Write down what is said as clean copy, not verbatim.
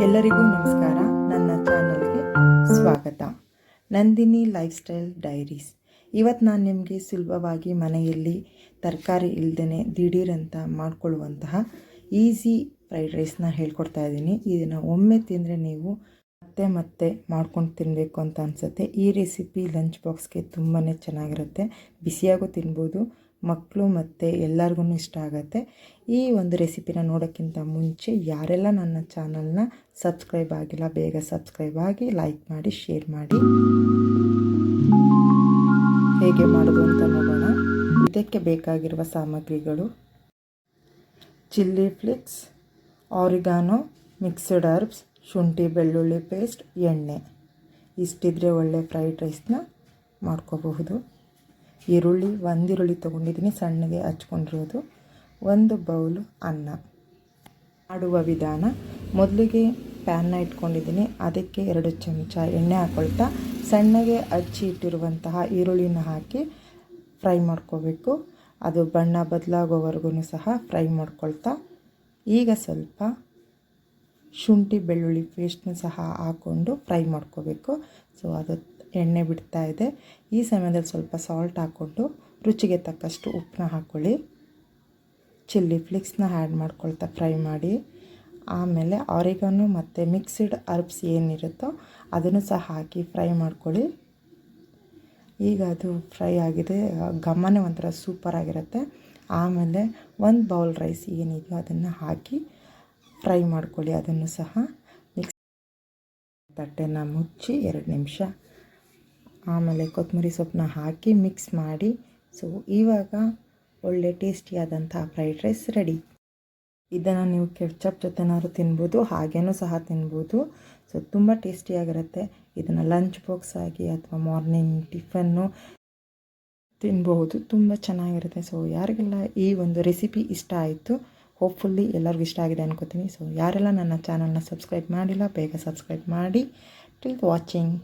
ಎಲ್ಲರಿಗೂ ನಮಸ್ಕಾರ. ನನ್ನ ಚಾನಲ್ಗೆ ಸ್ವಾಗತ. Nandini lifestyle diaries. ಇವತ್ತು ನಾನು ನಿಮಗೆ ಸುಲಭವಾಗಿ ಮನೆಯಲ್ಲಿ ತರಕಾರಿ ಇಲ್ಲದೇ ದಿಢೀರಂತ ಮಾಡ್ಕೊಳ್ಳುವಂತಹ ಈಸಿ ಫ್ರೈಡ್ ರೈಸ್ನ ಹೇಳ್ಕೊಡ್ತಾ ಇದ್ದೀನಿ. ಇದನ್ನು ಒಮ್ಮೆ ತಿಂದರೆ ನೀವು ಮತ್ತೆ ಮಾಡ್ಕೊಂಡು ತಿನ್ನಬೇಕು ಅಂತ ಅನಿಸುತ್ತೆ. ಈ ರೆಸಿಪಿ ಲಂಚ್ ಬಾಕ್ಸ್ಗೆ ತುಂಬಾ ಚೆನ್ನಾಗಿರುತ್ತೆ. ಬಿಸಿಯಾಗೂ ತಿನ್ಬೋದು, ಮಕ್ಕಳು ಮತ್ತು ಎಲ್ಲರಿಗೂ ಇಷ್ಟ ಆಗುತ್ತೆ. ಈ ಒಂದು ರೆಸಿಪಿನ ನೋಡೋಕ್ಕಿಂತ ಮುಂಚೆ ಯಾರೆಲ್ಲ ನನ್ನ ಚಾನಲ್ನ ಸಬ್ಸ್ಕ್ರೈಬ್ ಆಗಿಲ್ಲ, ಬೇಗ ಸಬ್ಸ್ಕ್ರೈಬ್ ಆಗಿ, ಲೈಕ್ ಮಾಡಿ, ಶೇರ್ ಮಾಡಿ. ಹೇಗೆ ಮಾಡೋದು ಅಂತ ನೋಡೋಣ. ಇದಕ್ಕೆ ಬೇಕಾಗಿರುವ ಸಾಮಗ್ರಿಗಳು: ಚಿಲ್ಲಿ ಫ್ಲೇಕ್ಸ್, ಆರಿಗಾನೋ, ಮಿಕ್ಸ್ಡ್ ಹರ್ಬ್ಸ್, ಶುಂಠಿ ಬೆಳ್ಳುಳ್ಳಿ ಪೇಸ್ಟ್, ಎಣ್ಣೆ. ಇಷ್ಟಿದ್ರೆ ಒಳ್ಳೆ ಫ್ರೈಡ್ ರೈಸ್ನ ಮಾಡ್ಕೋಬಹುದು. ಒಂದು ಈರುಳ್ಳಿ ತೊಗೊಂಡಿದ್ದೀನಿ, ಸಣ್ಣಗೆ ಹಚ್ಕೊಂಡಿರೋದು. 1 ಬೌಲು ಅನ್ನ. ಮಾಡುವ ವಿಧಾನ: ಮೊದಲಿಗೆ ಪ್ಯಾನ್ನ ಇಟ್ಕೊಂಡಿದ್ದೀನಿ, ಅದಕ್ಕೆ 2 ಚಮಚ ಎಣ್ಣೆ ಹಾಕ್ಕೊಳ್ತಾ ಸಣ್ಣಗೆ ಹಚ್ಚಿ ಇಟ್ಟಿರುವಂತಹ ಈರುಳ್ಳಿನ ಹಾಕಿ ಫ್ರೈ ಮಾಡ್ಕೋಬೇಕು. ಅದು ಬಣ್ಣ ಬದಲಾಗೋವರೆಗೂ ಸಹ ಫ್ರೈ ಮಾಡ್ಕೊಳ್ತಾ ಈಗ ಸ್ವಲ್ಪ ಶುಂಠಿ ಬೆಳ್ಳುಳ್ಳಿ ಪೇಸ್ಟ್ನ ಸಹ ಹಾಕ್ಕೊಂಡು ಫ್ರೈ ಮಾಡ್ಕೋಬೇಕು. ಸೊ ಅದು ಎಣ್ಣೆ ಬಿಡ್ತಾ ಇದೆ. ಈ ಸಮಯದಲ್ಲಿ ಸ್ವಲ್ಪ ಸಾಲ್ಟ್ ಹಾಕ್ಕೊಂಡು ರುಚಿಗೆ ತಕ್ಕಷ್ಟು ಉಪ್ಪನ್ನ ಹಾಕ್ಕೊಳ್ಳಿ. ಚಿಲ್ಲಿ ಫ್ಲೇಕ್ಸ್ನ ಆ್ಯಡ್ ಮಾಡ್ಕೊಳ್ತಾ ಫ್ರೈ ಮಾಡಿ. ಆಮೇಲೆ ಆರಿಗಾನೋ ಮತ್ತು ಮಿಕ್ಸ್ಡ್ ಹರ್ಬ್ಸ್ ಏನಿರುತ್ತೋ ಅದನ್ನು ಸಹ ಹಾಕಿ ಫ್ರೈ ಮಾಡ್ಕೊಳ್ಳಿ. ಈಗ ಅದು ಫ್ರೈ ಆಗಿದೆ, ಘಮನೇ ಒಂಥರ ಸೂಪರಾಗಿರುತ್ತೆ. ಆಮೇಲೆ 1 ಬೌಲ್ ರೈಸ್ ಏನಿದೆಯೋ ಅದನ್ನು ಹಾಕಿ ಫ್ರೈ ಮಾಡ್ಕೊಳ್ಳಿ. ಅದನ್ನು ಸಹ ತಟ್ಟೆನ ಮುಚ್ಚಿ 2 ನಿಮಿಷ. ಆಮೇಲೆ ಕೊತ್ತಂಬರಿ ಸೊಪ್ಪನ್ನ ಹಾಕಿ ಮಿಕ್ಸ್ ಮಾಡಿ. ಸೊ ಇವಾಗ ಒಳ್ಳೆ ಟೇಸ್ಟಿಯಾದಂಥ ಫ್ರೈಡ್ ರೈಸ್ ರೆಡಿ. ಇದನ್ನು ನೀವು ಕೆಚಪ್ ಜೊತೆನಾದ್ರು ತಿನ್ಬೋದು, ಹಾಗೇನೂ ಸಹ ತಿನ್ಬೋದು. ಸೊ ತುಂಬ ಟೇಸ್ಟಿಯಾಗಿರುತ್ತೆ. ಇದನ್ನು ಲಂಚ್ ಬಾಕ್ಸ್ ಆಗಿ ಅಥವಾ ಮಾರ್ನಿಂಗ್ ಟಿಫನ್ನು ತಿನ್ಬಹುದು, ತುಂಬ ಚೆನ್ನಾಗಿರುತ್ತೆ. ಸೊ ಯಾರಿಗೆಲ್ಲ ಈ ಒಂದು ರೆಸಿಪಿ ಇಷ್ಟ ಆಯಿತು, ಹೋಪ್ಫುಲ್ಲಿ ಎಲ್ಲರಿಗೂ ಇಷ್ಟ ಆಗಿದೆ ಅನ್ಕೋತೀನಿ. ಸೊ ಯಾರೆಲ್ಲ ನನ್ನ ಚಾನಲ್ನ ಸಬ್ಸ್ಕ್ರೈಬ್ ಮಾಡಿಲ್ಲ, ಬೇಗ ಸಬ್ಸ್ಕ್ರೈಬ್ ಮಾಡಿ. Till watching.